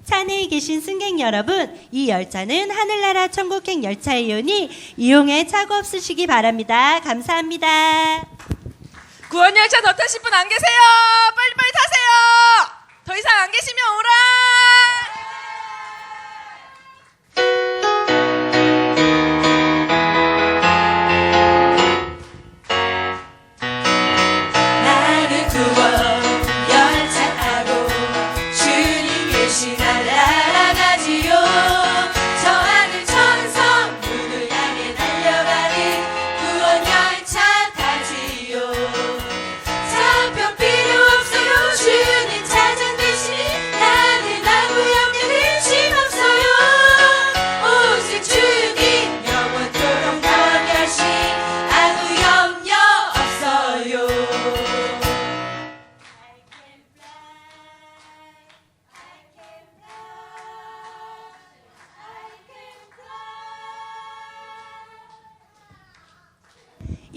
차 내에 계신 승객 여러분, 이 열차는 하늘나라 천국행 열차이오니 이용에 착오 없으시기 바랍니다. 감사합니다. 구원열차 더 타실 분 안 계세요? 빨리빨리 타세요. 더 이상 안 계시면 오라. 나는 구원열차 타고 주님 계신 나라 가지요. 저 하늘 천성 문을 향해 달려가는 구원열차 타지요. 차표 필요 없어요. 주님 차장 대신 나는 아무 염려 근심 없어요. 오직 주님 영원토록 나와 계신 아무 염려 없어요.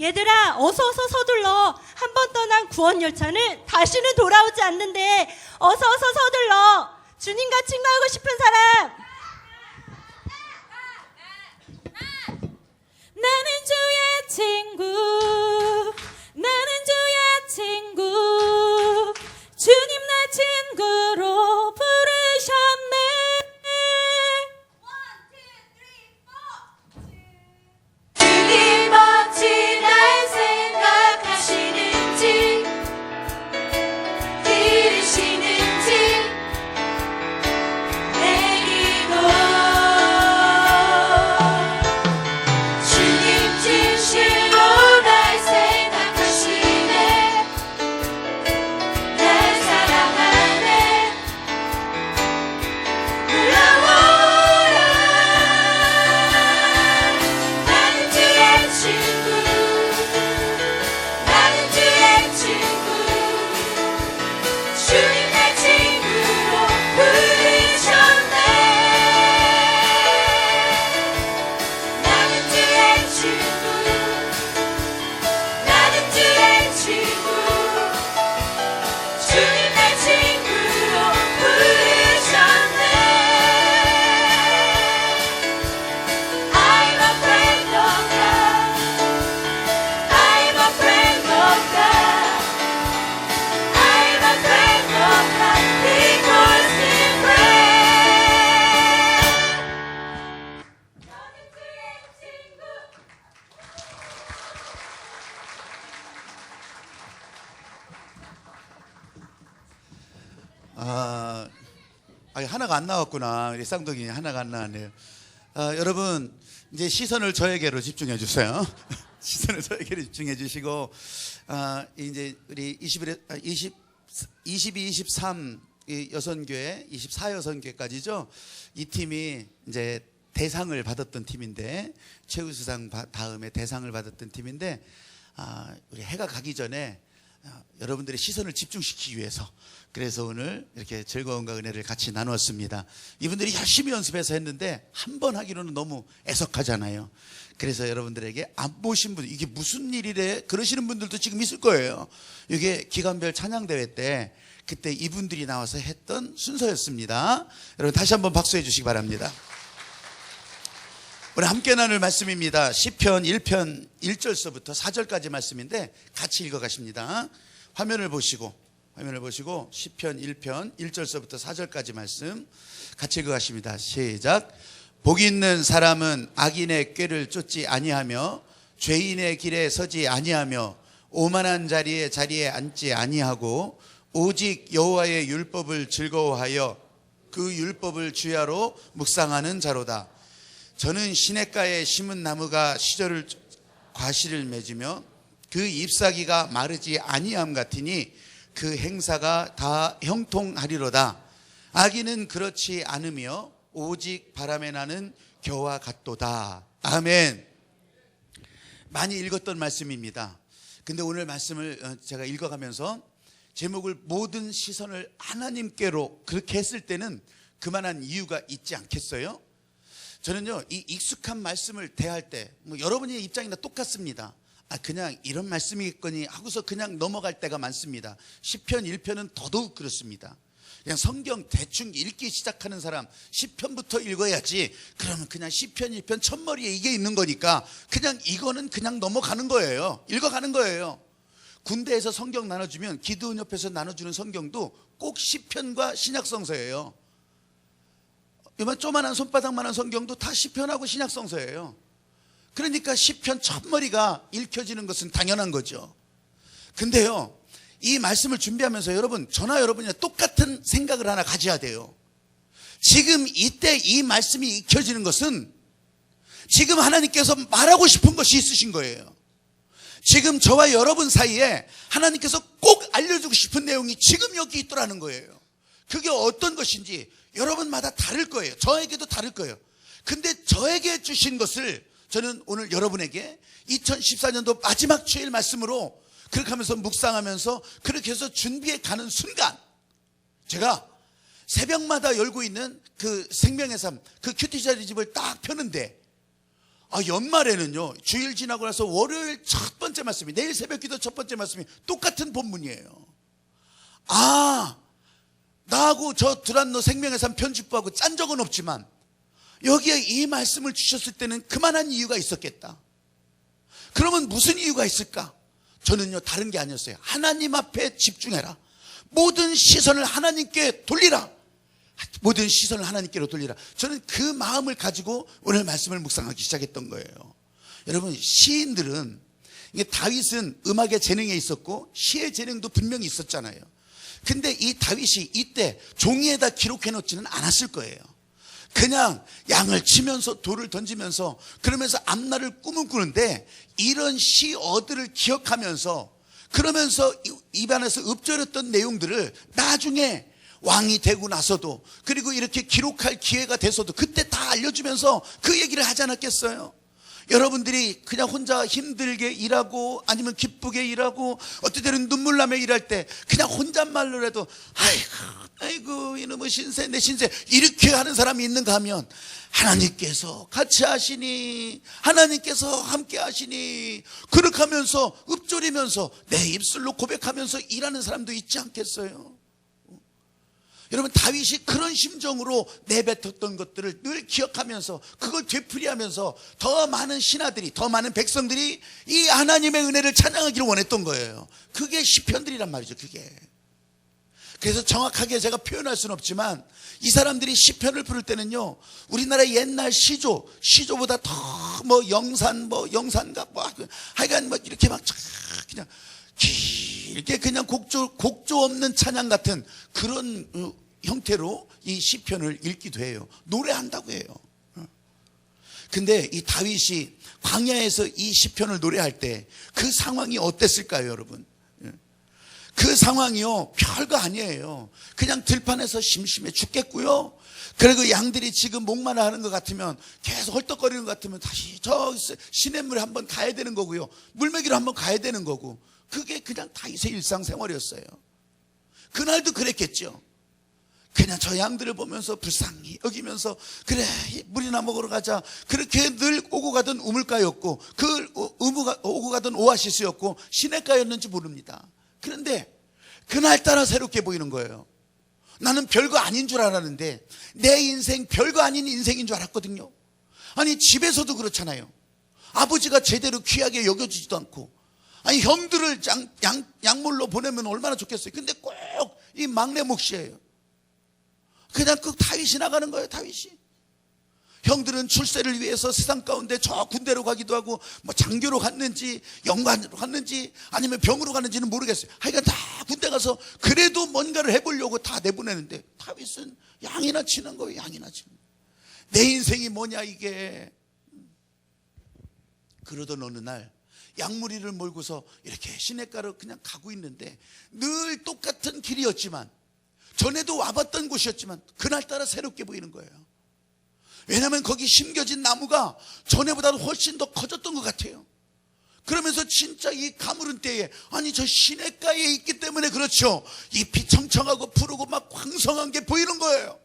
얘들아, 어서 서둘러. 한 번 떠난 구원열차는 다시는 돌아오지 않는데 어서 서둘러. 주님과 친구하고 싶은 사람. 나는 주의 친구, 나는 주의 친구, 주님 날 친구로 부르셨네. 주님 어찌 날 생각하시는지, 들으시는지 내기도 주님 진실로 날 생각하시네. 날 사랑하네. 놀라워라. 나는 주의 친구, 나는 주의 친구, 주님 날 친구로 부르셨네. 나는 주의 친구, 나는 주의 친구, 주님 날 친구로 부르셨네. I'm a friend of God, I'm a friend of God, I'm a friend of God because He prayed. 나는 주의 친구. 하나가 안 나왔구나. 우리 쌍둥이 하나가 안 나왔네요. 여러분, 이제 시선을 저에게로 집중해 주세요. 시선을 저에게로 집중해 주시고, 이제 우리 22, 23 여선교회, 24여선교회까지죠. 이 팀이 이제 대상을 받았던 팀인데, 최우수상 다음에 대상을 받았던 팀인데, 우리 해가 가기 전에 여러분들의 시선을 집중시키기 위해서, 그래서 오늘 이렇게 즐거움과 은혜를 같이 나누었습니다. 이분들이 열심히 연습해서 했는데 한 번 하기로는 너무 애석하잖아요. 그래서 여러분들에게 안 보신 분, 이게 무슨 일이래 그러시는 분들도 지금 있을 거예요. 이게 기간별 찬양대회 때 그때 이분들이 나와서 했던 순서였습니다. 여러분 다시 한번 박수해 주시기 바랍니다. 오늘 함께 나눌 말씀입니다. 시편 1편 1절서부터 4절까지 말씀인데 같이 읽어가십니다. 화면을 보시고 시편 1편 1절서부터 4절까지 말씀 같이 읽어가십니다. 시작. 복이 있는 사람은 악인의 꾀를 쫓지 아니하며 죄인의 길에 서지 아니하며 오만한 자리에 앉지 아니하고 오직 여호와의 율법을 즐거워하여 그 율법을 주야로 묵상하는 자로다. 저는 시냇가에 심은 나무가 과실을 맺으며 그 잎사귀가 마르지 아니함 같으니 그 행사가 다 형통하리로다. 악인은 그렇지 않으며 오직 바람에 나는 겨와 같도다. 아멘. 많이 읽었던 말씀입니다. 근데 오늘 말씀을 제가 읽어가면서 제목을 모든 시선을 하나님께로 그렇게 했을 때는 그만한 이유가 있지 않겠어요? 저는요, 이 익숙한 말씀을 대할 때, 여러분의 입장이나 똑같습니다. 그냥 이런 말씀이겠거니 하고서 그냥 넘어갈 때가 많습니다. 시편 1편은 더더욱 그렇습니다. 그냥 성경 대충 읽기 시작하는 사람 시편부터 읽어야지. 그러면 그냥 시편 1편 첫머리에 이게 있는 거니까 그냥 이거는 그냥 넘어가는 거예요. 읽어가는 거예요. 군대에서 성경 나눠주면 기도원 옆에서 나눠주는 성경도 꼭 시편과 신약성서예요. 이만 조만한 손바닥만한 성경도 다 시편하고 신약성서예요. 그러니까 시편 첫머리가 읽혀지는 것은 당연한 거죠. 근데요, 이 말씀을 준비하면서 여러분, 저나 여러분이나 똑같은 생각을 하나 가져야 돼요. 지금 이때 이 말씀이 읽혀지는 것은 지금 하나님께서 말하고 싶은 것이 있으신 거예요. 지금 저와 여러분 사이에 하나님께서 꼭 알려주고 싶은 내용이 지금 여기 있더라는 거예요. 그게 어떤 것인지 여러분마다 다를 거예요. 저에게도 다를 거예요. 근데 저에게 주신 것을 저는 오늘 여러분에게 2014년도 마지막 주일 말씀으로 그렇게 하면서 묵상하면서 그렇게 해서 준비해 가는 순간 제가 새벽마다 열고 있는 그 생명의 삶, 그 큐티자리 집을 딱 펴는데 연말에는요, 주일 지나고 나서 월요일 첫 번째 말씀이, 내일 새벽 기도 첫 번째 말씀이 똑같은 본문이에요. 나하고 저 두란노 생명의 삶 편집부하고 짠 적은 없지만 여기에 이 말씀을 주셨을 때는 그만한 이유가 있었겠다. 그러면 무슨 이유가 있을까? 저는요, 다른 게 아니었어요. 하나님 앞에 집중해라. 모든 시선을 하나님께 돌리라. 모든 시선을 하나님께로 돌리라. 저는 그 마음을 가지고 오늘 말씀을 묵상하기 시작했던 거예요. 여러분, 시인들은, 이게 다윗은 음악의 재능에 있었고 시의 재능도 분명히 있었잖아요. 근데 이 다윗이 이때 종이에다 기록해 놓지는 않았을 거예요. 그냥 양을 치면서 돌을 던지면서 그러면서 앞날을 꿈을 꾸는데 이런 시어들을 기억하면서 그러면서 입안에서 읊조렸던 내용들을 나중에 왕이 되고 나서도 그리고 이렇게 기록할 기회가 돼서도 그때 다 알려주면서 그 얘기를 하지 않았겠어요? 여러분들이 그냥 혼자 힘들게 일하고 아니면 기쁘게 일하고 어떨 때는 눈물 나며 일할 때 그냥 혼잣말로라도 아이고 이놈의 신세 내 신세 이렇게 하는 사람이 있는가 하면 하나님께서 같이 하시니 하나님께서 함께 하시니 그렇게 하면서 읊조리면서 내 입술로 고백하면서 일하는 사람도 있지 않겠어요? 여러분, 다윗이 그런 심정으로 내뱉었던 것들을 늘 기억하면서 그걸 되풀이하면서 더 많은 신하들이, 더 많은 백성들이 이 하나님의 은혜를 찬양하기를 원했던 거예요. 그게 시편들이란 말이죠. 그게. 그래서 정확하게 제가 표현할 수는 없지만 이 사람들이 시편을 부를 때는요, 우리나라 옛날 시조보다 더 영산가 하여간 이렇게 막 그냥 길게 그냥 곡조 없는 찬양 같은 그런 형태로 이 시편을 읽기도 해요. 노래한다고 해요. 근데 이 다윗이 광야에서 이 시편을 노래할 때 그 상황이 어땠을까요, 여러분? 그 상황이요, 별거 아니에요. 그냥 들판에서 심심해 죽겠고요. 그리고 양들이 지금 목마르 하는 것 같으면 계속 헐떡거리는 것 같으면 다시 저 시냇물에 한번 가야 되는 거고요. 물먹이로 한번 가야 되는 거고. 그게 그냥 다윗의 일상생활이었어요. 그날도 그랬겠죠. 그냥 저 양들을 보면서 불쌍히 여기면서 그래 물이나 먹으러 가자. 그렇게 늘 오고 가던 우물가였고 그 오고 가던 오아시스였고 시냇가였는지 모릅니다. 그런데 그날따라 새롭게 보이는 거예요. 나는 별거 아닌 줄 알았는데 내 인생 별거 아닌 인생인 줄 알았거든요. 아니 집에서도 그렇잖아요. 아버지가 제대로 귀하게 여겨주지도 않고 아니 형들을 약물로 보내면 얼마나 좋겠어요. 근데 꼭 이 막내 몫이에요. 그냥 그 다윗이 나가는 거예요. 다윗이. 형들은 출세를 위해서 세상 가운데 저 군대로 가기도 하고 뭐 장교로 갔는지 영관으로 갔는지 아니면 병으로 갔는지는 모르겠어요. 하여간 다 군대 가서 그래도 뭔가를 해보려고 다 내보내는데 다윗은 양이나 치는 거예요. 양이나 치는 거예요. 내 인생이 뭐냐 이게. 그러던 어느 날 양무리를 몰고서 이렇게 시냇가로 그냥 가고 있는데 늘 똑같은 길이었지만 전에도 와봤던 곳이었지만 그날따라 새롭게 보이는 거예요. 왜냐하면 거기 심겨진 나무가 전에보다도 훨씬 더 커졌던 것 같아요. 그러면서 진짜 이 가물은 때에 아니 저 시냇가에 있기 때문에 그렇죠. 잎이 청청하고 푸르고 막 황성한 게 보이는 거예요.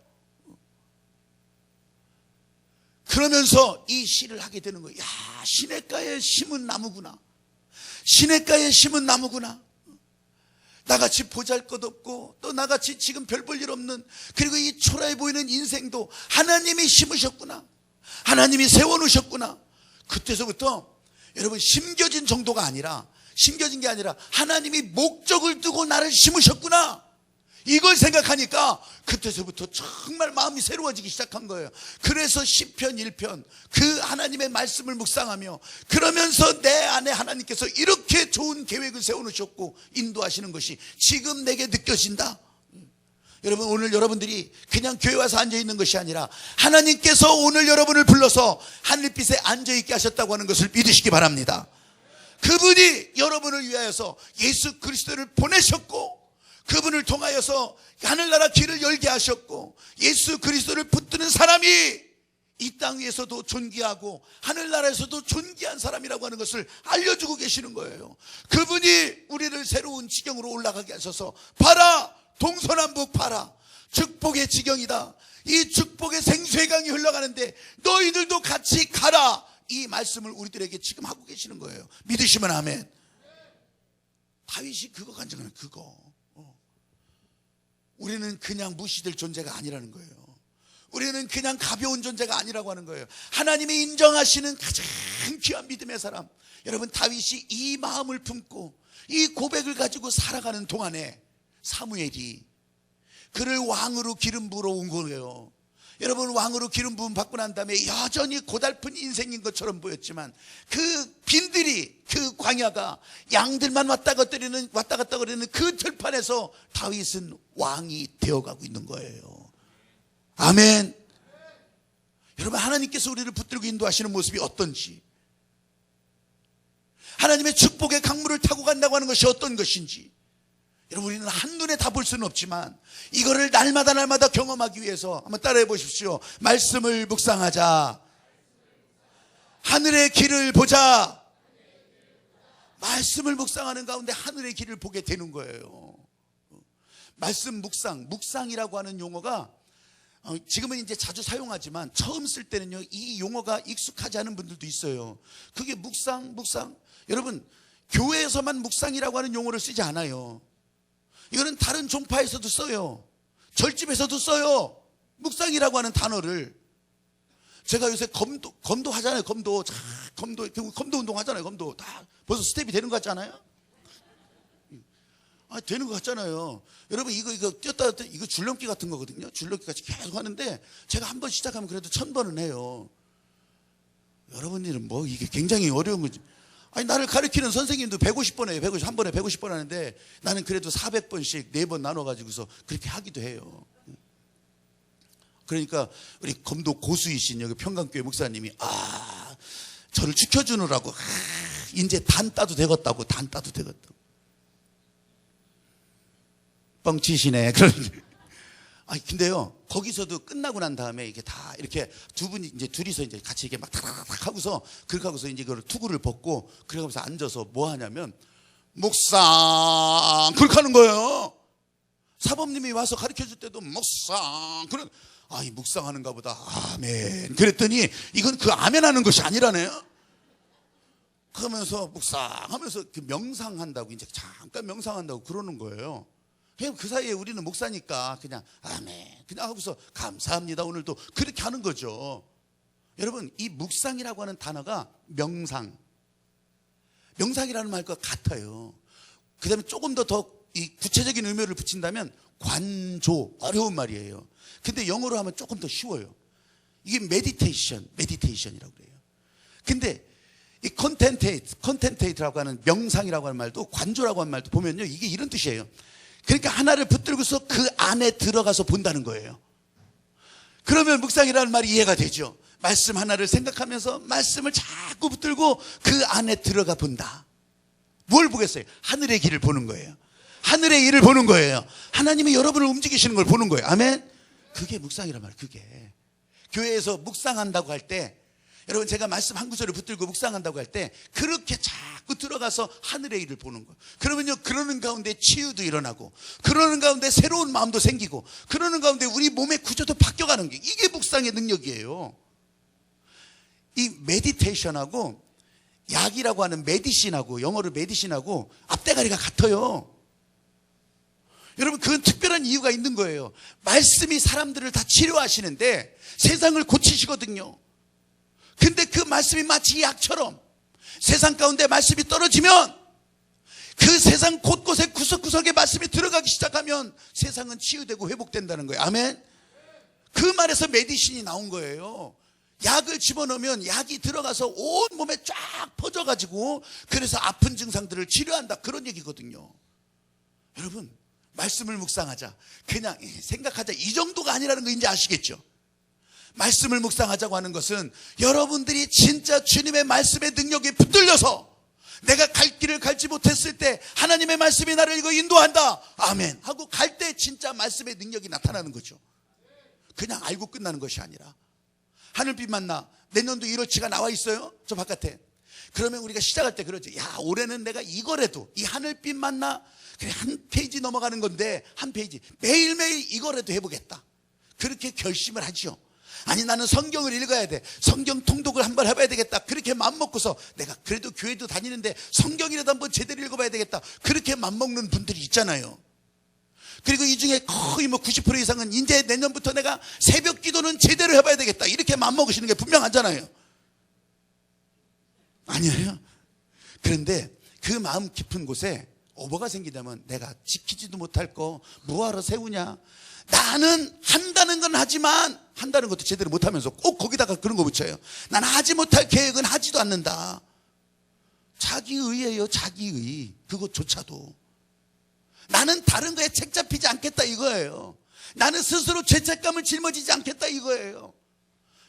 그러면서 이 시를 하게 되는 거예요. 야, 시냇가에 심은 나무구나. 시냇가에 심은 나무구나. 나같이 보잘것없고 또 나같이 지금 별 볼 일 없는, 그리고 이 초라해 보이는 인생도 하나님이 심으셨구나, 하나님이 세워놓으셨구나. 그때서부터 여러분 심겨진 정도가 아니라, 심겨진 게 아니라 하나님이 목적을 두고 나를 심으셨구나, 이걸 생각하니까 그때서부터 정말 마음이 새로워지기 시작한 거예요. 그래서 시편 1편 그 하나님의 말씀을 묵상하며 그러면서 내 안에 하나님께서 이렇게 좋은 계획을 세워놓으셨고 인도하시는 것이 지금 내게 느껴진다. 여러분, 오늘 여러분들이 그냥 교회 와서 앉아있는 것이 아니라 하나님께서 오늘 여러분을 불러서 하늘빛에 앉아있게 하셨다고 하는 것을 믿으시기 바랍니다. 그분이 여러분을 위하여서 예수 그리스도를 보내셨고, 그분을 통하여서 하늘나라 길을 열게 하셨고, 예수 그리스도를 붙드는 사람이 이 땅 위에서도 존귀하고 하늘나라에서도 존귀한 사람이라고 하는 것을 알려주고 계시는 거예요. 그분이 우리를 새로운 지경으로 올라가게 하셔서 봐라, 동서남북 봐라, 축복의 지경이다. 이 축복의 생수의 강이 흘러가는데 너희들도 같이 가라. 이 말씀을 우리들에게 지금 하고 계시는 거예요. 믿으시면 아멘. 다윗이 그거 간증하는 그거. 우리는 그냥 무시될 존재가 아니라는 거예요. 우리는 그냥 가벼운 존재가 아니라고 하는 거예요. 하나님이 인정하시는 가장 귀한 믿음의 사람. 여러분, 다윗이 이 마음을 품고 이 고백을 가지고 살아가는 동안에 사무엘이 그를 왕으로 기름 부으러 온 거예요. 여러분, 왕으로 기름 부음 받고 난 다음에 여전히 고달픈 인생인 것처럼 보였지만 그 빈들이, 그 광야가 양들만 왔다 갔다 거리는 그 들판에서 다윗은 왕이 되어가고 있는 거예요. 아멘. 여러분, 하나님께서 우리를 붙들고 인도하시는 모습이 어떤지, 하나님의 축복의 강물을 타고 간다고 하는 것이 어떤 것인지, 여러분, 우리는 한눈에 다 볼 수는 없지만 이거를 날마다 경험하기 위해서 한번 따라해 보십시오. 말씀을 묵상하자. 하늘의 길을 보자. 말씀을 묵상하는 가운데 하늘의 길을 보게 되는 거예요. 말씀 묵상이라고 하는 용어가 지금은 이제 자주 사용하지만 처음 쓸 때는요, 이 용어가 익숙하지 않은 분들도 있어요. 그게 묵상. 여러분, 교회에서만 묵상이라고 하는 용어를 쓰지 않아요. 이거는 다른 종파에서도 써요. 절집에서도 써요. 묵상이라고 하는 단어를. 제가 요새 검도 하잖아요. 검도 운동 하잖아요. 검도 다 벌써 스텝이 되는 것 같잖아요. 되는 것 같잖아요. 여러분, 이거 뛰었다 이거 줄넘기 같은 거거든요. 줄넘기 같이 계속 하는데 제가 한 번 시작하면 그래도 1000번은 해요. 여러분들은 뭐 이게 굉장히 어려운 거지. 아니, 나를 가르치는 선생님도 150번 해요. 한 번에 150번 하는데 나는 그래도 400번씩 4번 나눠가지고서 그렇게 하기도 해요. 그러니까 우리 검도 고수이신 여기 평강교회 목사님이 저를 지켜주느라고 이제 단 따도 되겠다고. 뻥치시네. 근데요, 거기서도 끝나고 난 다음에 이게 다 이렇게 두 분이 이제 둘이서 이제 같이 이렇게 막 탁탁탁 하고서 그렇게 하고서 이제 그걸 투구를 벗고 그래 하면서 앉아서 뭐 하냐면 묵상 그렇게 하는 거예요. 사범님이 와서 가르쳐 줄 때도 묵상 이 묵상하는가 보다. 아멘. 그랬더니 이건 그 아멘 하는 것이 아니라네요. 그러면서 묵상하면서 그 명상한다고, 이제 잠깐 명상한다고 그러는 거예요. 그냥 그 사이에 우리는 목사니까 그냥 아멘 그냥 하고서 감사합니다 오늘도 그렇게 하는 거죠. 여러분, 이 묵상이라고 하는 단어가 명상이라는 말과 같아요. 그 다음에 조금 더 이 구체적인 의미를 붙인다면 관조, 어려운 말이에요. 근데 영어로 하면 조금 더 쉬워요. 이게 메디테이션이라고 그래요. 근데 이 컨텐테이트라고 하는 명상이라고 하는 말도, 관조라고 하는 말도 보면요, 이게 이런 뜻이에요. 그러니까 하나를 붙들고서 그 안에 들어가서 본다는 거예요. 그러면 묵상이라는 말이 이해가 되죠. 말씀 하나를 생각하면서 말씀을 자꾸 붙들고 그 안에 들어가 본다. 뭘 보겠어요? 하늘의 길을 보는 거예요. 하늘의 일을 보는 거예요. 하나님이 여러분을 움직이시는 걸 보는 거예요. 아멘. 그게 묵상이란 말이에요. 그게 교회에서 묵상한다고 할 때, 여러분, 제가 말씀 한 구절을 붙들고 묵상한다고 할 때 그렇게 자꾸 들어가서 하늘의 일을 보는 거예요. 그러면요, 그러는 가운데 치유도 일어나고, 그러는 가운데 새로운 마음도 생기고, 그러는 가운데 우리 몸의 구조도 바뀌어가는 게, 이게 묵상의 능력이에요. 이 메디테이션하고 약이라고 하는 메디신하고, 영어로 메디신하고 앞대가리가 같아요. 여러분, 그건 특별한 이유가 있는 거예요. 말씀이 사람들을 다 치료하시는데 세상을 고치시거든요. 근데 그 말씀이 마치 약처럼 세상 가운데 말씀이 떨어지면 그 세상 곳곳에 구석구석에 말씀이 들어가기 시작하면 세상은 치유되고 회복된다는 거예요. 아멘. 그 말에서 메디신이 나온 거예요. 약을 집어넣으면 약이 들어가서 온 몸에 쫙 퍼져가지고 그래서 아픈 증상들을 치료한다, 그런 얘기거든요. 여러분, 말씀을 묵상하자, 그냥 생각하자, 이 정도가 아니라는 거 이제 아시겠죠? 말씀을 묵상하자고 하는 것은 여러분들이 진짜 주님의 말씀의 능력에 붙들려서 내가 갈 길을 갈지 못했을 때 하나님의 말씀이 나를 이거 인도한다, 아멘 하고 갈 때 진짜 말씀의 능력이 나타나는 거죠. 그냥 알고 끝나는 것이 아니라. 하늘빛 만나 내년도 1호치가 나와 있어요, 저 바깥에. 그러면 우리가 시작할 때 그러죠. 야, 올해는 내가 이거라도, 이 하늘빛 만나 그래 한 페이지 넘어가는 건데 한 페이지 매일매일 이거라도 해보겠다, 그렇게 결심을 하죠. 아니, 나는 성경을 읽어야 돼, 성경 통독을 한번 해봐야 되겠다, 그렇게 맘먹고서 내가 그래도 교회도 다니는데 성경이라도 한번 제대로 읽어봐야 되겠다, 그렇게 맘먹는 분들이 있잖아요. 그리고 이 중에 거의 90% 이상은 이제 내년부터 내가 새벽 기도는 제대로 해봐야 되겠다, 이렇게 맘먹으시는 게 분명하잖아요. 아니에요. 그런데 그 마음 깊은 곳에 오버가 생기냐면, 내가 지키지도 못할 거 뭐하러 세우냐, 나는 한다는 건 하지만 한다는 것도 제대로 못하면서 꼭 거기다가 그런 거 붙여요. 나는 하지 못할 계획은 하지도 않는다. 자기의예요, 자기의. 그것조차도. 나는 다른 거에 책 잡히지 않겠다, 이거예요. 나는 스스로 죄책감을 짊어지지 않겠다, 이거예요.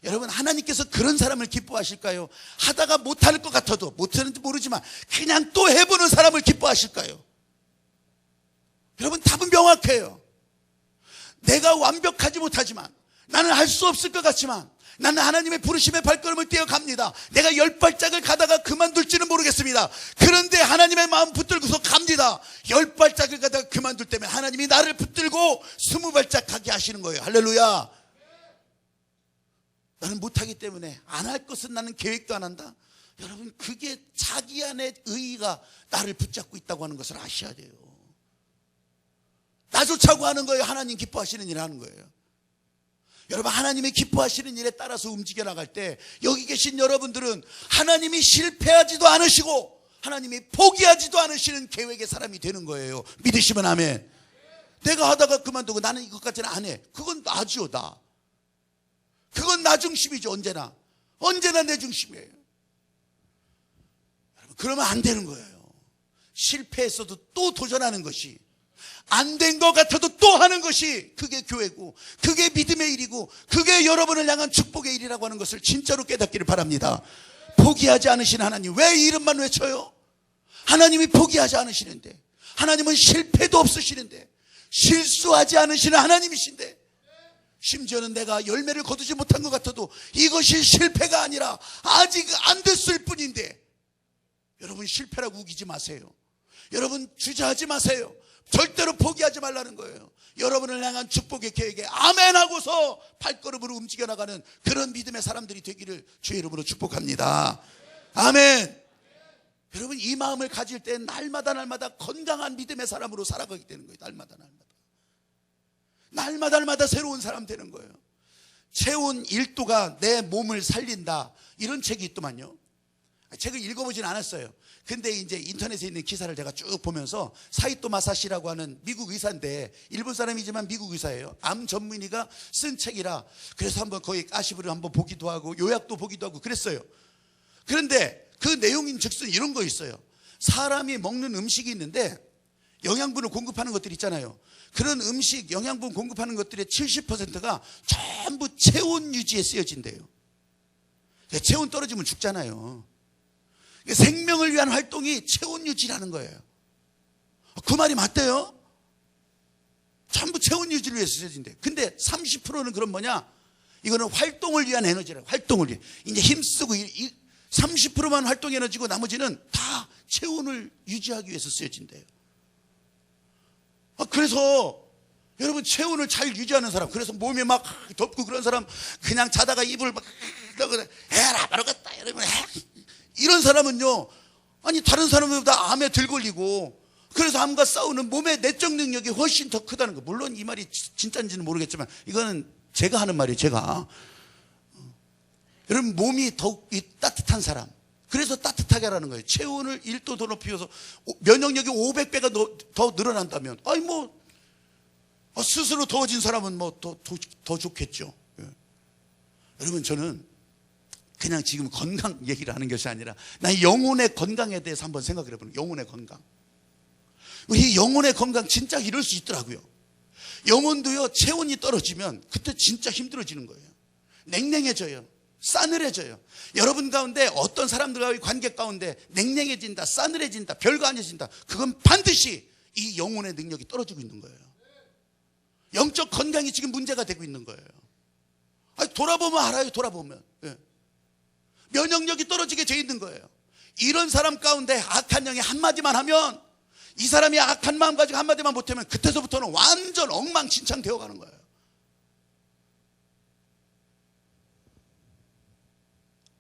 여러분, 하나님께서 그런 사람을 기뻐하실까요? 하다가 못할 것 같아도, 못하는지 모르지만 그냥 또 해보는 사람을 기뻐하실까요? 여러분, 답은 명확해요. 내가 완벽하지 못하지만, 나는 할 수 없을 것 같지만, 나는 하나님의 부르심의 발걸음을 떼어갑니다. 내가 10발짝을 가다가 그만둘지는 모르겠습니다. 그런데 하나님의 마음 붙들고서 갑니다. 10발짝을 가다가 그만둘 때면 하나님이 나를 붙들고 20발짝 가게 하시는 거예요. 할렐루야. 나는 못하기 때문에 안 할 것은 나는 계획도 안 한다. 여러분, 그게 자기 안의 의의가 나를 붙잡고 있다고 하는 것을 아셔야 돼요. 나조차고 하는 거예요. 하나님 기뻐하시는 일을 하는 거예요. 여러분, 하나님이 기뻐하시는 일에 따라서 움직여 나갈 때 여기 계신 여러분들은 하나님이 실패하지도 않으시고 하나님이 포기하지도 않으시는 계획의 사람이 되는 거예요. 믿으시면 아멘. 내가 하다가 그만두고 나는 이것까지는 안 해, 그건 나죠. 나. 그건 나 중심이죠. 언제나 내 중심이에요. 여러분, 그러면 안 되는 거예요. 실패했어도 또 도전하는 것이, 안 된 것 같아도 또 하는 것이 그게 교회고, 그게 믿음의 일이고, 그게 여러분을 향한 축복의 일이라고 하는 것을 진짜로 깨닫기를 바랍니다. 포기하지 않으신 하나님, 왜 이름만 외쳐요? 하나님이 포기하지 않으시는데, 하나님은 실패도 없으시는데, 실수하지 않으시는 하나님이신데, 심지어는 내가 열매를 거두지 못한 것 같아도 이것이 실패가 아니라 아직 안 됐을 뿐인데, 여러분, 실패라고 우기지 마세요. 여러분, 주저하지 마세요. 절대로 포기하지 말라는 거예요. 여러분을 향한 축복의 계획에 아멘 하고서 발걸음으로 움직여 나가는 그런 믿음의 사람들이 되기를 주의 이름으로 축복합니다. 아멘. 여러분, 이 마음을 가질 때 날마다 건강한 믿음의 사람으로 살아가게 되는 거예요. 날마다 새로운 사람 되는 거예요. 체온 1도가 내 몸을 살린다, 이런 책이 있더만요. 책을 읽어보진 않았어요. 근데 이제 인터넷에 있는 기사를 제가 쭉 보면서, 사이토 마사시라고 하는 미국 의사인데, 일본 사람이지만 미국 의사예요. 암 전문의가 쓴 책이라 그래서 한번 거기 가시브를 한번 보기도 하고 요약도 보기도 하고 그랬어요. 그런데 그 내용인 즉슨 이런 거 있어요. 사람이 먹는 음식이 있는데 영양분을 공급하는 것들이 있잖아요. 그런 음식, 영양분 공급하는 것들의 70%가 전부 체온 유지에 쓰여진대요. 체온 떨어지면 죽잖아요. 생명을 위한 활동이 체온 유지라는 거예요. 그 말이 맞대요. 전부 체온 유지를 위해서 쓰여진대. 근데 30%는 그럼 뭐냐? 이거는 활동을 위한 에너지래요. 활동을 위해. 이제 힘쓰고 30%만 활동 에너지고 나머지는 다 체온을 유지하기 위해서 쓰여진대요. 그래서 여러분, 체온을 잘 유지하는 사람, 그래서 몸이 막 덥고 그런 사람, 그냥 자다가 이불 막 에라 바르겠다 이러면 이런 사람은요, 아니 다른 사람보다 암에 덜 걸리고 그래서 암과 싸우는 몸의 내적 능력이 훨씬 더 크다는 거. 물론 이 말이 진짜인지는 모르겠지만 이거는 제가 하는 말이에요. 제가. 여러분, 몸이 더욱 따뜻한 사람, 그래서 따뜻하게 하라는 거예요. 체온을 1도 더 높여서 면역력이 500배가 더 늘어난다면, 아니 뭐 스스로 더워진 사람은 뭐 더 좋겠죠. 예. 여러분, 저는 그냥 지금 건강 얘기를 하는 것이 아니라 나 영혼의 건강에 대해서 한번 생각을 해보는 거예요. 영혼의 건강. 우리 영혼의 건강 진짜 이럴 수 있더라고요. 영혼도요, 체온이 떨어지면 그때 진짜 힘들어지는 거예요. 냉랭해져요. 싸늘해져요. 여러분 가운데 어떤 사람들과의 관계 가운데 냉랭해진다, 싸늘해진다, 별거 아니어진다, 그건 반드시 이 영혼의 능력이 떨어지고 있는 거예요. 영적 건강이 지금 문제가 되고 있는 거예요. 아니, 돌아보면 알아요. 돌아보면. 예. 면역력이 떨어지게 돼 있는 거예요. 이런 사람 가운데 악한 영이 한마디만 하면, 이 사람이 악한 마음 가지고 한마디만 못하면 그때서부터는 완전 엉망진창 되어가는 거예요.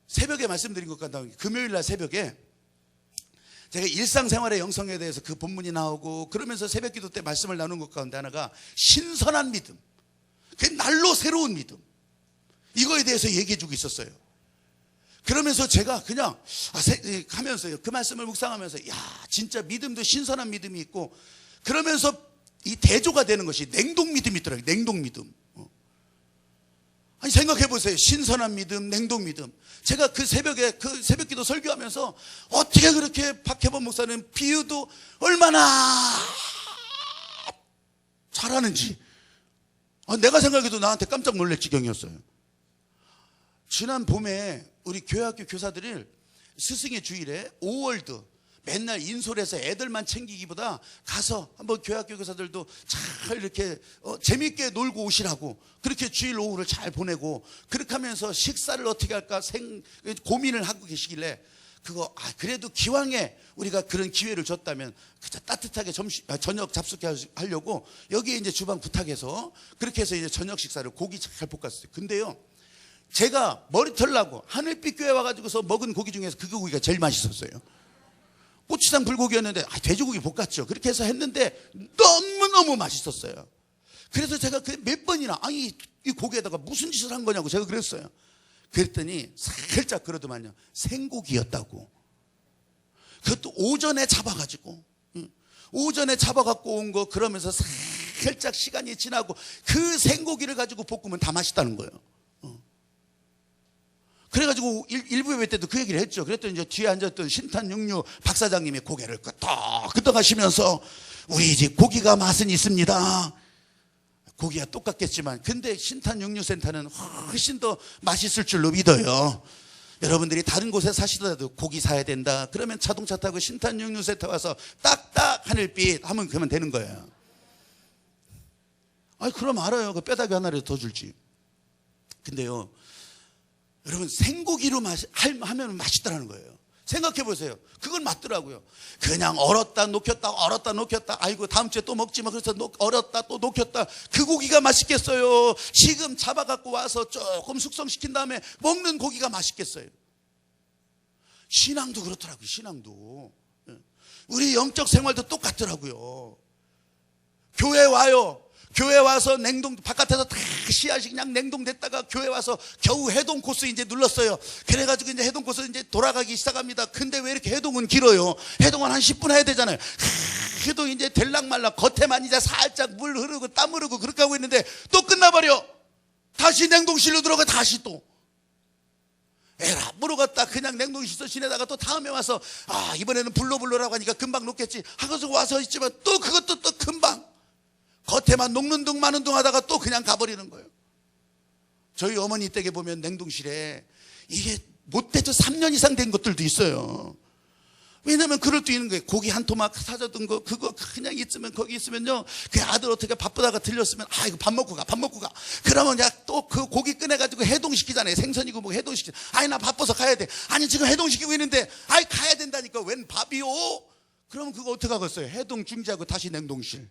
새벽에 말씀드린 것 같다. 금요일날 새벽에 제가 일상생활의 영성에 대해서 그 본문이 나오고 그러면서 새벽기도 때 말씀을 나눈 것 가운데 하나가 신선한 믿음, 그 날로 새로운 믿음, 이거에 대해서 얘기해주고 있었어요. 그러면서 제가 그냥 하면서요, 그 말씀을 묵상하면서, 야, 진짜 믿음도 신선한 믿음이 있고, 그러면서 이 대조가 되는 것이 냉동 믿음이 있더라고요. 냉동 믿음. 아니, 생각해 보세요. 신선한 믿음, 냉동 믿음. 제가 그 새벽에 그 새벽기도 설교하면서 어떻게 그렇게 박혜범 목사는 비유도 얼마나 잘하는지, 내가 생각해도 나한테 깜짝 놀랄 지경이었어요. 지난 봄에 우리 교회학교 교사들이 스승의 주일에 5월드 맨날 인솔해서 애들만 챙기기보다 가서 한번 교회학교 교사들도 잘 이렇게 재밌게 놀고 오시라고, 그렇게 주일 오후를 잘 보내고, 그렇게 하면서 식사를 어떻게 할까 고민을 하고 계시길래, 그거 그래도 기왕에 우리가 그런 기회를 줬다면 그저 따뜻하게 저녁 잡수하려고 여기에 이제 주방 부탁해서 그렇게 해서 이제 저녁 식사를 고기 잘 볶았어요. 근데요, 제가 머리 털라고 하늘빛 교회 와가지고서 먹은 고기 중에서 그 고기가 제일 맛있었어요. 고추장 불고기였는데 돼지고기 볶았죠. 그렇게 해서 했는데 너무너무 맛있었어요. 그래서 제가 몇 번이나 이 고기에다가 무슨 짓을 한 거냐고 제가 그랬어요. 그랬더니 살짝 그러더만요, 생고기였다고. 그것도 오전에 잡아가지고, 오전에 잡아갖고 온 거, 그러면서 살짝 시간이 지나고 그 생고기를 가지고 볶으면 다 맛있다는 거예요. 그래가지고 일부 예배 때도 그 얘기를 했죠. 그랬더니 이제 뒤에 앉았던 신탄육류 박사장님이 고개를 끄덕끄덕 하시면서, 우리 집 고기가 맛은 있습니다. 고기가 똑같겠지만 근데 신탄육류센터는 훨씬 더 맛있을 줄로 믿어요. 여러분들이 다른 곳에 사시더라도 고기 사야 된다 그러면 자동차 타고 신탄육류센터 와서 딱딱 하늘빛 하면 그러면 되는 거예요. 그럼 알아요. 그 뼈다귀 하나라도 더 줄지. 근데요, 여러분, 생고기로 하면 맛있다는 거예요. 생각해 보세요. 그건 맞더라고요. 그냥 얼었다 녹였다 얼었다 녹였다, 아이고 다음 주에 또 먹지 뭐, 그래서 얼었다 또 녹였다, 그 고기가 맛있겠어요? 지금 잡아갖고 와서 조금 숙성시킨 다음에 먹는 고기가 맛있겠어요? 신앙도 그렇더라고요. 신앙도. 우리 영적 생활도 똑같더라고요. 교회 와요. 교회 와서 바깥에서 다 씨앗이 그냥 냉동됐다가 교회 와서 겨우 해동 코스 이제 눌렀어요. 그래가지고 이제 해동 코스 이제 돌아가기 시작합니다. 근데 왜 이렇게 해동은 길어요? 해동은 한 10분 해야 되잖아요. 해동 이제 될락말락 겉에만 이제 살짝 물 흐르고 땀 흐르고 그렇게 하고 있는데 또 끝나버려. 다시 냉동실로 들어가. 다시 또 에라 물어갔다 그냥 냉동실 지내다가 또 다음에 와서 이번에는 불로라고 하니까 금방 녹겠지 하고서 와서 있지만 또 그것도 또 금방 겉에만 녹는 둥 마는 둥 하다가 또 그냥 가버리는 거예요. 저희 어머니 댁에 보면 냉동실에 이게 못돼도 3년 이상 된 것들도 있어요. 왜냐면 그럴 수 있는 거예요. 고기 한 토막 사줬던 거 그거 그냥 있으면 거기 있으면요, 그 아들 어떻게 바쁘다가 들렸으면 이거 밥 먹고 가. 그러면 또 그 고기 꺼내가지고 해동시키잖아요. 생선이고 뭐 해동시키. 나 바빠서 가야 돼. 아니 지금 해동시키고 있는데 가야 된다니까. 웬 밥이요? 그러면 그거 어떻게 하겠어요? 해동 중지하고 다시 냉동실.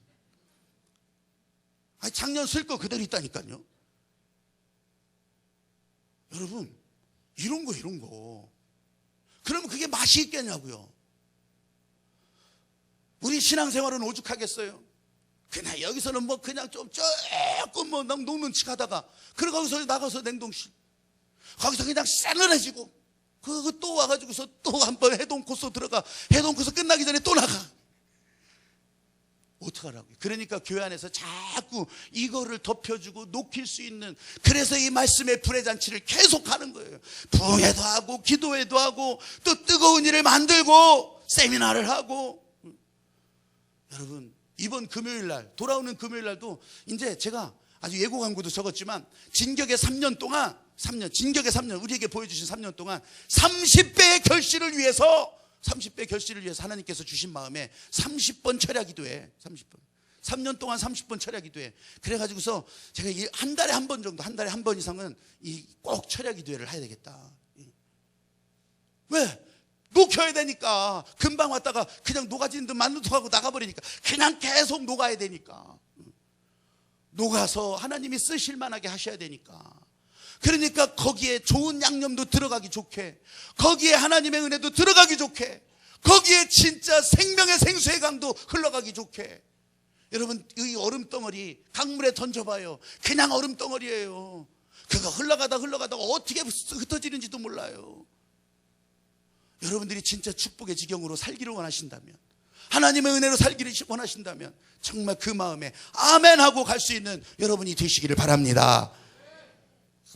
작년 쓸 거 그대로 있다니까요. 여러분, 이런 거. 그러면 그게 맛이 있겠냐고요. 우리 신앙생활은 오죽하겠어요. 그냥 여기서는 뭐 그냥 좀 조금 뭐 녹는 척 하다가 그리고 거기서 나가서 냉동실 거기서 그냥 싸늘해지고 그거 또 와가지고서 또 한 번 해동 코스 들어가 해동 코스 끝나기 전에 또 나가. 어떡하라고요? 그러니까 교회 안에서 자꾸 이거를 덮여주고 녹일 수 있는, 그래서 이 말씀의 불의 잔치를 계속 하는 거예요. 부흥회도 하고 기도회도 하고 또 뜨거운 일을 만들고 세미나를 하고. 여러분, 이번 금요일날 돌아오는 금요일날도 이제 제가 아주 예고 광고도 적었지만 진격의 3년 동안 진격의 3년, 우리에게 보여주신 3년 동안 30배의 결실을 위해서 하나님께서 주신 마음에 30번 철야 기도해. 30번. 3년 동안 30번 철야 기도해. 그래가지고서 제가 한 달에 한 번 정도, 한 달에 한 번 이상은 꼭 철야 기도회를 해야 되겠다. 왜? 녹여야 되니까. 금방 왔다가 그냥 녹아지는 듯 만두하고 나가버리니까 그냥 계속 녹아야 되니까. 녹아서 하나님이 쓰실 만하게 하셔야 되니까. 그러니까 거기에 좋은 양념도 들어가기 좋게, 거기에 하나님의 은혜도 들어가기 좋게, 거기에 진짜 생명의 생수의 강도 흘러가기 좋게. 여러분, 이 얼음덩어리 강물에 던져봐요. 그냥 얼음덩어리예요. 그거 흘러가다 어떻게 흩어지는지도 몰라요. 여러분들이 진짜 축복의 지경으로 살기를 원하신다면, 하나님의 은혜로 살기를 원하신다면 정말 그 마음에 아멘 하고 갈 수 있는 여러분이 되시기를 바랍니다.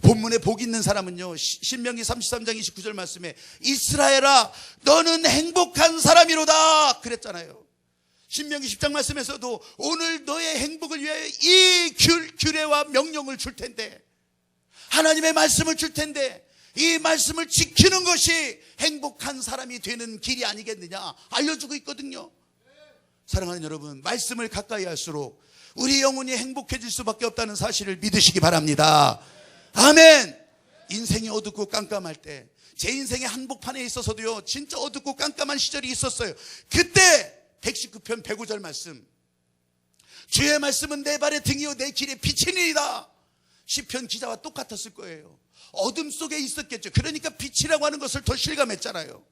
본문에 복 있는 사람은요, 신명기 33장 29절 말씀에 이스라엘아 너는 행복한 사람이로다 그랬잖아요. 신명기 10장 말씀에서도 오늘 너의 행복을 위하여 이 규례와 명령을 줄 텐데, 하나님의 말씀을 줄 텐데 이 말씀을 지키는 것이 행복한 사람이 되는 길이 아니겠느냐 알려주고 있거든요. 사랑하는 여러분, 말씀을 가까이 할수록 우리 영혼이 행복해질 수밖에 없다는 사실을 믿으시기 바랍니다. 아멘. 인생이 어둡고 깜깜할 때, 제 인생의 한복판에 있어서도요 진짜 어둡고 깜깜한 시절이 있었어요. 그때 119편 105절 말씀, 주의 말씀은 내 발의 등이요 내 길의 빛이니이다. 시편 기자와 똑같았을 거예요. 어둠 속에 있었겠죠. 그러니까 빛이라고 하는 것을 더 실감했잖아요.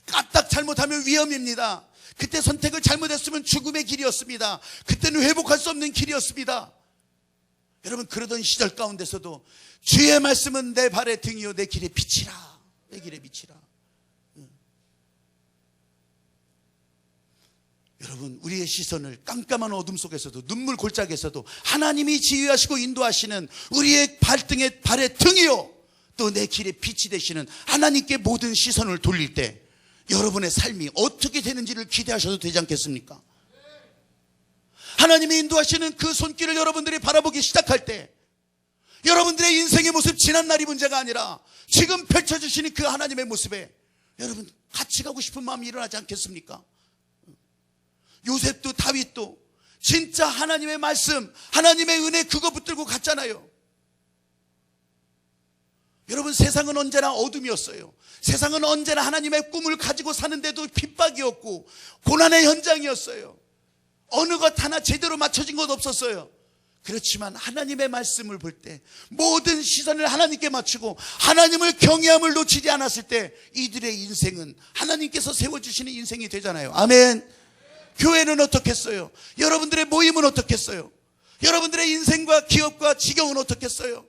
까딱 잘못하면 위험입니다. 그때 선택을 잘못했으면 죽음의 길이었습니다. 그때는 회복할 수 없는 길이었습니다. 여러분, 그러던 시절 가운데서도 주의 말씀은 내 발의 등이요 내 길의 빛이라. 내 길의 빛이라. 여러분, 우리의 시선을 깜깜한 어둠 속에서도, 눈물 골짜기에서도 하나님이 지휘하시고 인도하시는 우리의 발의 등이요 또 내 길의 빛이 되시는 하나님께 모든 시선을 돌릴 때 여러분의 삶이 어떻게 되는지를 기대하셔도 되지 않겠습니까? 하나님이 인도하시는 그 손길을 여러분들이 바라보기 시작할 때 여러분들의 인생의 모습, 지난날이 문제가 아니라 지금 펼쳐주시는 그 하나님의 모습에 여러분 같이 가고 싶은 마음이 일어나지 않겠습니까? 요셉도 다윗도 진짜 하나님의 말씀, 하나님의 은혜 그거 붙들고 갔잖아요. 여러분, 세상은 언제나 어둠이었어요. 세상은 언제나 하나님의 꿈을 가지고 사는데도 핍박이었고 고난의 현장이었어요. 어느 것 하나 제대로 맞춰진 것 없었어요. 그렇지만 하나님의 말씀을 볼 때 모든 시선을 하나님께 맞추고 하나님을 경외함을 놓치지 않았을 때 이들의 인생은 하나님께서 세워주시는 인생이 되잖아요. 아멘. 교회는 어떻겠어요? 여러분들의 모임은 어떻겠어요? 여러분들의 인생과 기업과 지경은 어떻겠어요?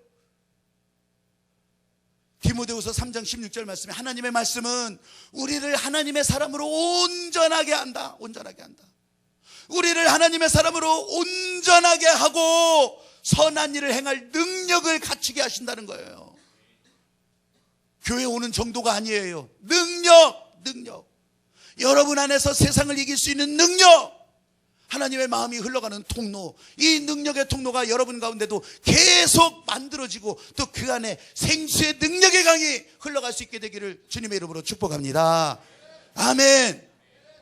디모데후서 3장 16절 말씀에 하나님의 말씀은 우리를 하나님의 사람으로 온전하게 한다. 온전하게 한다. 우리를 하나님의 사람으로 온전하게 하고 선한 일을 행할 능력을 갖추게 하신다는 거예요. 교회 오는 정도가 아니에요. 능력. 여러분 안에서 세상을 이길 수 있는 능력, 하나님의 마음이 흘러가는 통로, 이 능력의 통로가 여러분 가운데도 계속 만들어지고 또 그 안에 생수의 능력의 강이 흘러갈 수 있게 되기를 주님의 이름으로 축복합니다. 아멘.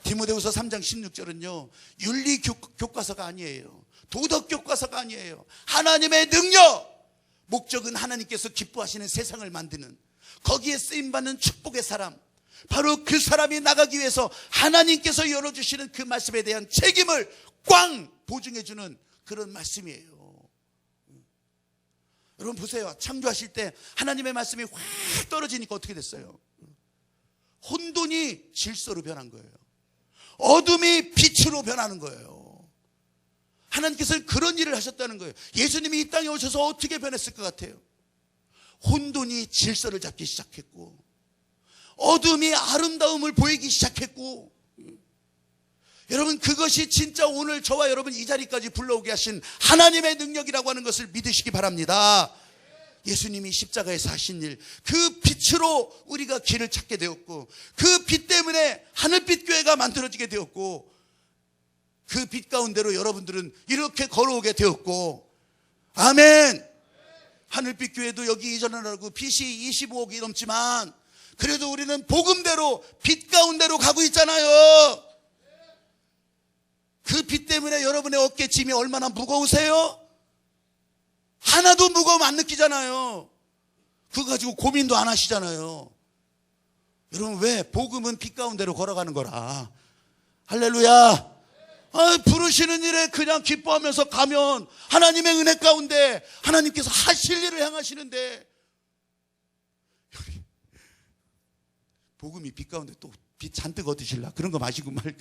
디모데후서 3장 16절은요 윤리 교과서가 아니에요. 도덕 교과서가 아니에요. 하나님의 능력, 목적은 하나님께서 기뻐하시는 세상을 만드는, 거기에 쓰임받는 축복의 사람, 바로 그 사람이 나가기 위해서 하나님께서 열어주시는 그 말씀에 대한 책임을 꽝 보증해주는 그런 말씀이에요. 여러분 보세요. 창조하실 때 하나님의 말씀이 확 떨어지니까 어떻게 됐어요? 혼돈이 질서로 변한 거예요. 어둠이 빛으로 변하는 거예요. 하나님께서는 그런 일을 하셨다는 거예요. 예수님이 이 땅에 오셔서 어떻게 변했을 것 같아요? 혼돈이 질서를 잡기 시작했고, 어둠이 아름다움을 보이기 시작했고, 여러분, 그것이 진짜 오늘 저와 여러분 이 자리까지 불러오게 하신 하나님의 능력이라고 하는 것을 믿으시기 바랍니다. 예수님이 십자가에서 하신 일, 그 빛으로 우리가 길을 찾게 되었고, 그 빛 때문에 하늘빛 교회가 만들어지게 되었고, 그 빛 가운데로 여러분들은 이렇게 걸어오게 되었고, 아멘. 하늘빛 교회도 여기 이전하라고 빚이 25억이 넘지만 그래도 우리는 복음대로 빛 가운데로 가고 있잖아요. 그 빛 때문에 여러분의 어깨짐이 얼마나 무거우세요? 하나도 무거움 안 느끼잖아요. 그거 가지고 고민도 안 하시잖아요. 여러분, 왜? 복음은 빛 가운데로 걸어가는 거라. 할렐루야. 부르시는 일에 그냥 기뻐하면서 가면 하나님의 은혜 가운데 하나님께서 하실 일을 행하시는데, 복음이 빛 가운데 또 빛 잔뜩 얻으실라 그런 거 마시고 말고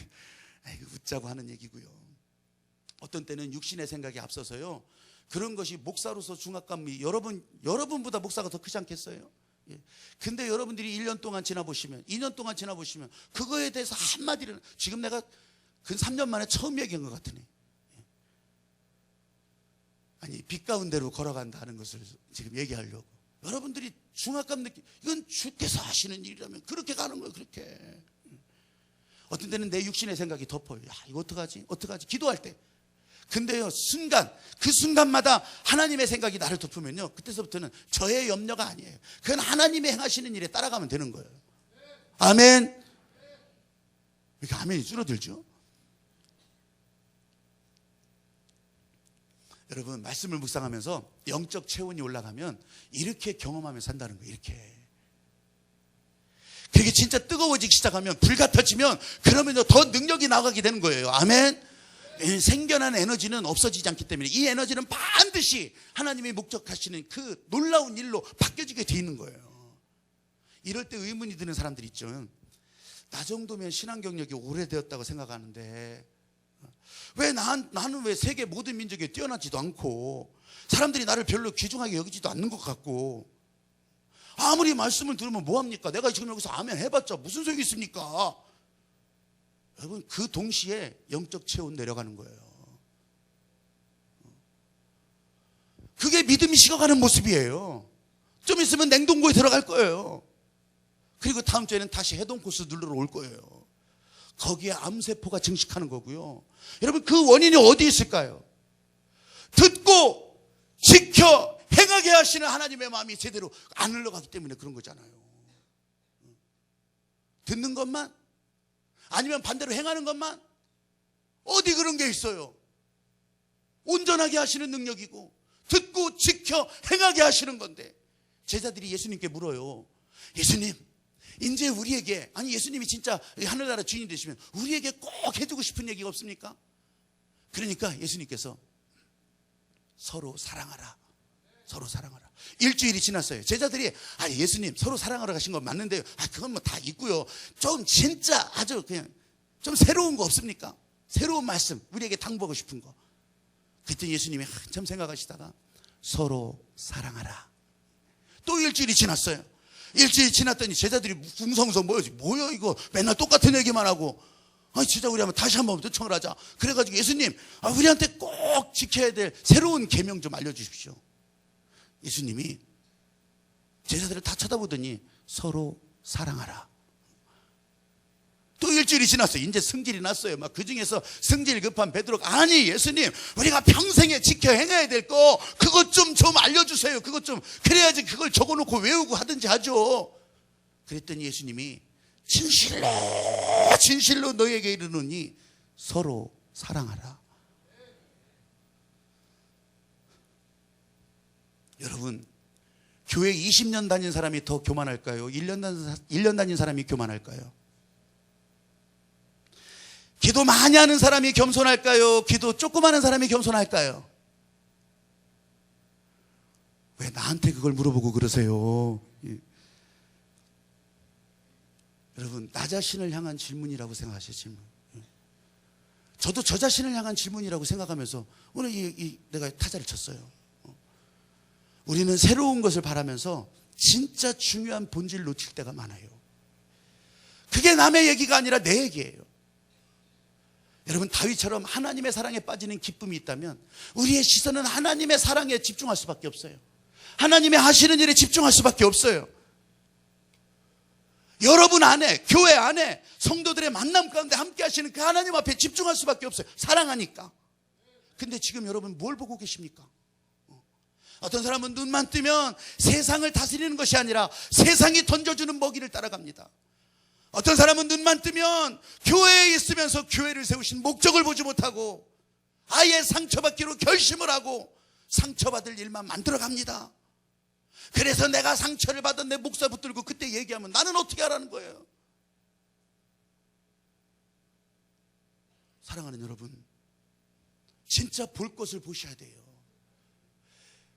웃자고 하는 얘기고요. 어떤 때는 육신의 생각이 앞서서요, 그런 것이 목사로서 중압감이 여러분보다 목사가 더 크지 않겠어요? 예. 근데 여러분들이 1년 동안 지나보시면, 2년 동안 지나보시면 그거에 대해서 한마디를, 지금 내가 근 3년 만에 처음 얘기한 것 같으네. 아니, 빛 가운데로 걸어간다는 것을 지금 얘기하려고. 여러분들이 중압감 이건 주께서 하시는 일이라면 그렇게 가는 거예요. 그렇게. 어떤 때는 내 육신의 생각이 덮어요. 야, 이거 어떡하지? 기도할 때. 근데요, 그 순간마다 하나님의 생각이 나를 덮으면요, 그때서부터는 저의 염려가 아니에요. 그건 하나님의 행하시는 일에 따라가면 되는 거예요. 아멘. 이렇게 아멘이 줄어들죠? 여러분, 말씀을 묵상하면서 영적 체온이 올라가면 이렇게 경험하며 산다는 거예요. 이렇게. 그게 진짜 뜨거워지기 시작하면, 불 같아지면, 그러면 더 능력이 나가게 되는 거예요. 아멘. 생겨난 에너지는 없어지지 않기 때문에 이 에너지는 반드시 하나님이 목적하시는 그 놀라운 일로 바뀌어지게 돼 있는 거예요. 이럴 때 의문이 드는 사람들이 있죠. 나 정도면 신앙 경력이 오래되었다고 생각하는데 왜 나는 왜 세계 모든 민족에 뛰어나지도 않고 사람들이 나를 별로 귀중하게 여기지도 않는 것 같고, 아무리 말씀을 들으면 뭐합니까? 내가 지금 여기서 아멘 해봤자 무슨 소용이 있습니까? 여러분, 그 동시에 영적 체온 내려가는 거예요. 그게 믿음이 식어가는 모습이에요. 좀 있으면 냉동고에 들어갈 거예요. 그리고 다음 주에는 다시 해동 코스 누르러 올 거예요. 거기에 암세포가 증식하는 거고요. 여러분, 그 원인이 어디 있을까요? 듣고 지켜 행하게 하시는 하나님의 마음이 제대로 안 흘러가기 때문에 그런 거잖아요. 듣는 것만? 아니면 반대로 행하는 것만? 어디 그런 게 있어요? 온전하게 하시는 능력이고 듣고 지켜 행하게 하시는 건데, 제자들이 예수님께 물어요. 예수님, 이제 우리에게, 아니 예수님이 진짜 하늘나라 주인이 되시면 우리에게 꼭 해주고 싶은 얘기가 없습니까? 그러니까 예수님께서 서로 사랑하라, 서로 사랑하라. 일주일이 지났어요. 제자들이 예수님 서로 사랑하러 가신 건 맞는데요, 그건 뭐 다 있고요, 좀 진짜 아주 그냥 좀 새로운 거 없습니까? 새로운 말씀 우리에게 당부하고 싶은 거. 그랬더니 예수님이 한참 생각하시다가 서로 사랑하라. 또 일주일이 지났어요. 일주일이 지났더니 제자들이 궁성성 모여지, 뭐야 이거 맨날 똑같은 얘기만 하고, 진짜 우리 한번 다시 한번 요청을 하자. 그래가지고 예수님, 우리한테 꼭 지켜야 될 새로운 계명 좀 알려주십시오. 예수님이 제자들을 다 쳐다보더니 서로 사랑하라. 또 일주일이 지났어요. 이제 성질이 났어요. 막 그 중에서 성질 급한 베드로가, 아니 예수님, 우리가 평생에 지켜 행해야 될 거 그것 좀 알려주세요. 그것 좀, 그래야지 그걸 적어놓고 외우고 하든지 하죠. 그랬더니 예수님이 진실로 너에게 이르노니 서로 사랑하라. 여러분, 교회 20년 다닌 사람이 더 교만할까요? 1년 다닌 사람이 교만할까요? 기도 많이 하는 사람이 겸손할까요? 기도 조금 하는 사람이 겸손할까요? 왜 나한테 그걸 물어보고 그러세요? 여러분, 나 자신을 향한 질문이라고 생각하세요. 질문. 저도 저 자신을 향한 질문이라고 생각하면서 오늘 내가 타자를 쳤어요. 우리는 새로운 것을 바라면서 진짜 중요한 본질을 놓칠 때가 많아요. 그게 남의 얘기가 아니라 내 얘기예요. 여러분, 다윗처럼 하나님의 사랑에 빠지는 기쁨이 있다면 우리의 시선은 하나님의 사랑에 집중할 수밖에 없어요. 하나님의 하시는 일에 집중할 수밖에 없어요. 여러분 안에, 교회 안에 성도들의 만남 가운데 함께 하시는 그 하나님 앞에 집중할 수밖에 없어요. 사랑하니까. 근데 지금 여러분 뭘 보고 계십니까? 어떤 사람은 눈만 뜨면 세상을 다스리는 것이 아니라 세상이 던져주는 먹이를 따라갑니다. 어떤 사람은 눈만 뜨면 교회에 있으면서 교회를 세우신 목적을 보지 못하고 아예 상처받기로 결심을 하고 상처받을 일만 만들어갑니다. 그래서 내가 상처를 받은 내 목사 붙들고 그때 얘기하면 나는 어떻게 하라는 거예요? 사랑하는 여러분, 진짜 볼 것을 보셔야 돼요.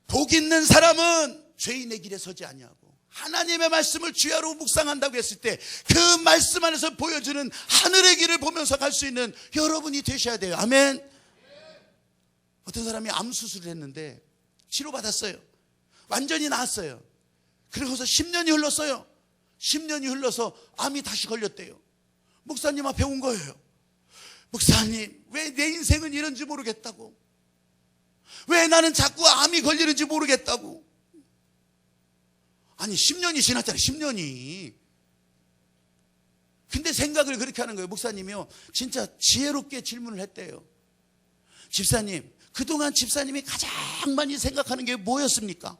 복 있는 사람은 죄인의 길에 서지 아니하고 하나님의 말씀을 주야로 묵상한다고 했을 때 그 말씀 안에서 보여주는 하늘의 길을 보면서 갈 수 있는 여러분이 되셔야 돼요. 아멘. 어떤 사람이 암 수술을 했는데 치료받았어요. 완전히 나았어요. 그러고서 10년이 흘렀어요. 10년이 흘러서 암이 다시 걸렸대요. 목사님 앞에 온 거예요. 목사님, 왜 내 인생은 이런지 모르겠다고, 왜 나는 자꾸 암이 걸리는지 모르겠다고. 아니 10년이 지났잖아요. 10년이. 근데 생각을 그렇게 하는 거예요. 목사님이요, 진짜 지혜롭게 질문을 했대요. 집사님, 그동안 집사님이 가장 많이 생각하는 게 뭐였습니까?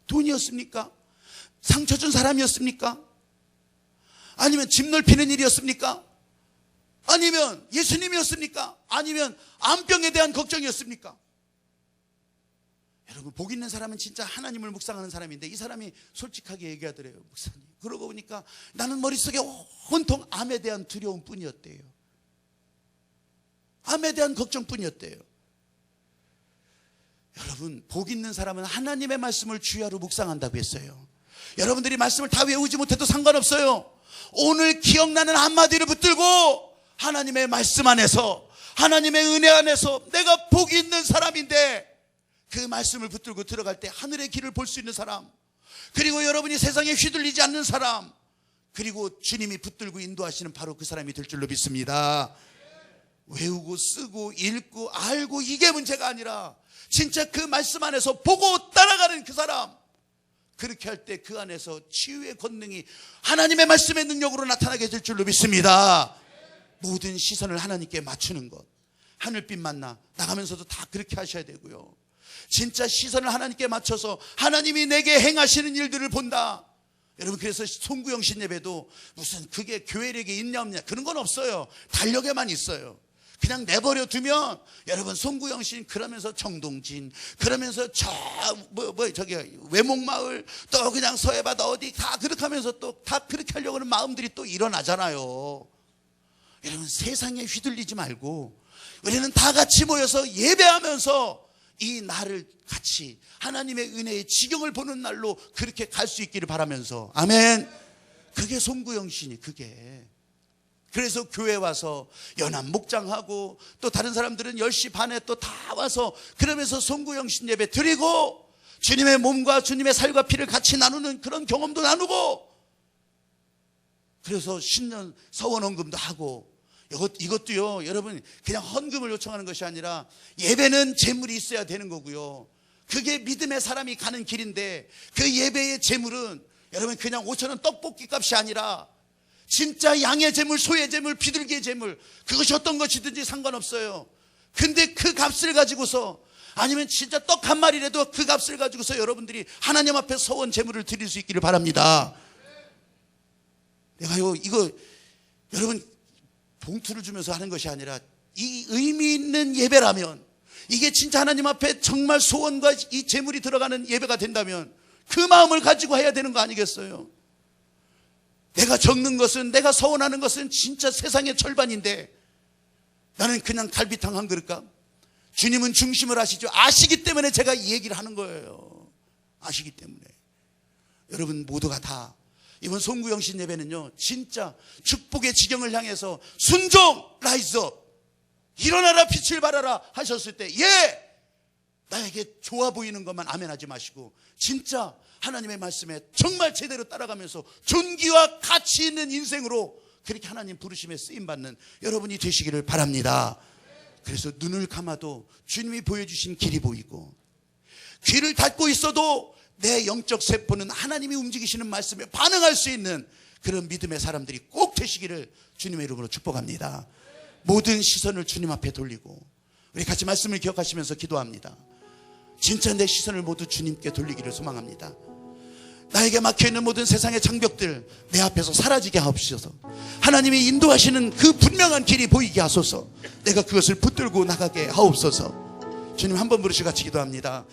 돈이었습니까? 상처 준 사람이었습니까? 아니면 집 넓히는 일이었습니까? 아니면 예수님이었습니까? 아니면 암병에 대한 걱정이었습니까? 여러분, 복 있는 사람은 진짜 하나님을 묵상하는 사람인데 이 사람이 솔직하게 얘기하더래요. 목사님, 그러고 보니까 나는 머릿속에 온통 암에 대한 두려움 뿐이었대요. 암에 대한 걱정뿐이었대요. 여러분, 복 있는 사람은 하나님의 말씀을 주야로 묵상한다고 했어요. 여러분들이 말씀을 다 외우지 못해도 상관없어요. 오늘 기억나는 한마디를 붙들고 하나님의 말씀 안에서, 하나님의 은혜 안에서 내가 복이 있는 사람인데 그 말씀을 붙들고 들어갈 때 하늘의 길을 볼 수 있는 사람, 그리고 여러분이 세상에 휘둘리지 않는 사람, 그리고 주님이 붙들고 인도하시는 바로 그 사람이 될 줄로 믿습니다. 외우고 쓰고 읽고 알고 이게 문제가 아니라 진짜 그 말씀 안에서 보고 따라가는 그 사람, 그렇게 할 때 그 안에서 치유의 권능이 하나님의 말씀의 능력으로 나타나게 될 줄로 믿습니다. 모든 시선을 하나님께 맞추는 것, 하늘빛 만나 나가면서도 다 그렇게 하셔야 되고요. 진짜 시선을 하나님께 맞춰서 하나님이 내게 행하시는 일들을 본다. 여러분, 그래서 송구영신 예배도 무슨 그게 교회력이 있냐 없냐 그런 건 없어요. 달력에만 있어요. 그냥 내버려 두면 여러분, 송구영신 그러면서 정동진, 그러면서 저기 외목마을, 또 그냥 서해바다 어디 다 그렇게 하면서 또 다 그렇게 하려고 하는 마음들이 또 일어나잖아요. 여러분, 세상에 휘둘리지 말고 우리는 다 같이 모여서 예배하면서 이 날을 같이 하나님의 은혜의 지경을 보는 날로 그렇게 갈 수 있기를 바라면서, 아멘. 그게 송구영신이, 그게. 그래서 교회 와서 연합 목장하고 또 다른 사람들은 10시 반에 또 다 와서 그러면서 송구영신 예배 드리고 주님의 몸과 주님의 살과 피를 같이 나누는 그런 경험도 나누고, 그래서 신년 서원헌금도 하고, 이것도요, 여러분, 그냥 헌금을 요청하는 것이 아니라 예배는 재물이 있어야 되는 거고요. 그게 믿음의 사람이 가는 길인데 그 예배의 재물은 여러분 그냥 5,000원 떡볶이 값이 아니라 진짜 양의 재물, 소의 재물, 비둘기의 재물, 그것이 어떤 것이든지 상관없어요. 근데 그 값을 가지고서, 아니면 진짜 떡 한 마리라도 그 값을 가지고서 여러분들이 하나님 앞에 서원 재물을 드릴 수 있기를 바랍니다. 내가요, 이거 여러분 봉투를 주면서 하는 것이 아니라 이 의미 있는 예배라면, 이게 진짜 하나님 앞에 정말 소원과 이 재물이 들어가는 예배가 된다면 그 마음을 가지고 해야 되는 거 아니겠어요? 내가 적는 것은, 내가 서원하는 것은 진짜 세상의 절반인데 나는 그냥 갈비탕 한 그릇값. 주님은 중심을 아시죠? 아시기 때문에 제가 이 얘기를 하는 거예요. 아시기 때문에. 여러분 모두가 다 이번 송구영신 예배는요, 진짜 축복의 지경을 향해서 순종 라이즈업, 일어나라 빛을 발하라 하셨을 때 예! 나에게 좋아 보이는 것만 아멘하지 마시고 진짜 하나님의 말씀에 정말 제대로 따라가면서 존귀와 가치 있는 인생으로 그렇게 하나님 부르심에 쓰임받는 여러분이 되시기를 바랍니다. 그래서 눈을 감아도 주님이 보여주신 길이 보이고 귀를 닫고 있어도 내 영적 세포는 하나님이 움직이시는 말씀에 반응할 수 있는 그런 믿음의 사람들이 꼭 되시기를 주님의 이름으로 축복합니다. 모든 시선을 주님 앞에 돌리고 우리 같이 말씀을 기억하시면서 기도합니다. 진짜 내 시선을 모두 주님께 돌리기를 소망합니다. 나에게 막혀있는 모든 세상의 장벽들 내 앞에서 사라지게 하옵소서. 하나님이 인도하시는 그 분명한 길이 보이게 하소서. 내가 그것을 붙들고 나가게 하옵소서. 주님 한 번 부르시고 같이 기도합니다.